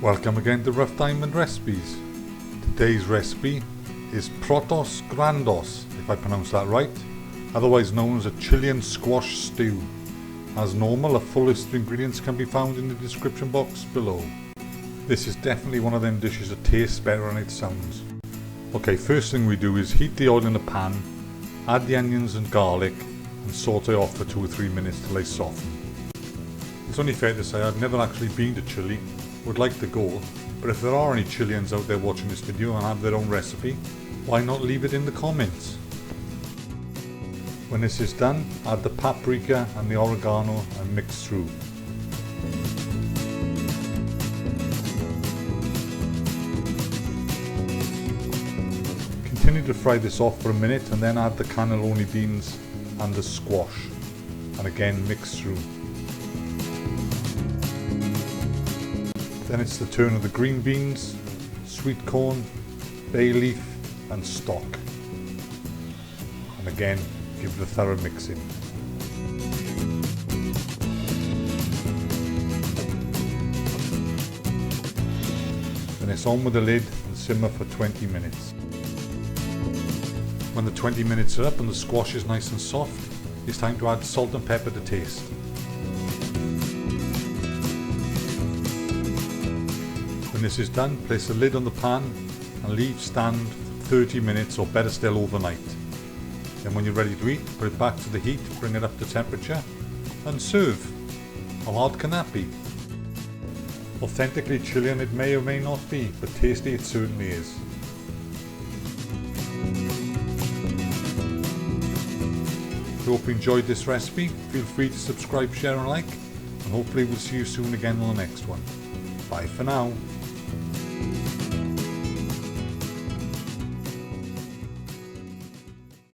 Welcome again to Rough Diamond Recipes. Today's recipe is Porotos Granados, if I pronounce that right, otherwise known as a Chilean squash stew. As normal, a full list of ingredients can be found in the description box below. This is definitely one of them dishes that tastes better than it sounds. Okay, first thing we do is heat the oil in a pan, add the onions and garlic and saute off for 2 or 3 minutes till they soften. It's only fair to say I've never actually been to Chile, would like to go, but if there are any Chileans out there watching this video and have their own recipe, why not leave it in the comments? When this is done, add the paprika and the oregano and mix through. Continue to fry this off for a minute and then add the cannellini beans and the squash, and again mix through. Then it's the turn of the green beans, sweetcorn, bay leaf and stock. And again, give the thorough mixing. Then it's on with the lid and simmer for 20 minutes. When the 20 minutes are up and the squash is nice and soft, it's time to add salt and pepper to taste. When this is done, place the lid on the pan and leave stand 30 minutes or better still overnight. Then when you're ready to eat, put it back to the heat, bring it up to temperature and serve. How hard can that be? Authentically Chilean it may or may not be, but tasty it certainly is. If you hope you enjoyed this recipe, feel free to subscribe, share and like, and hopefully we'll see you soon again on the next one. Bye for now.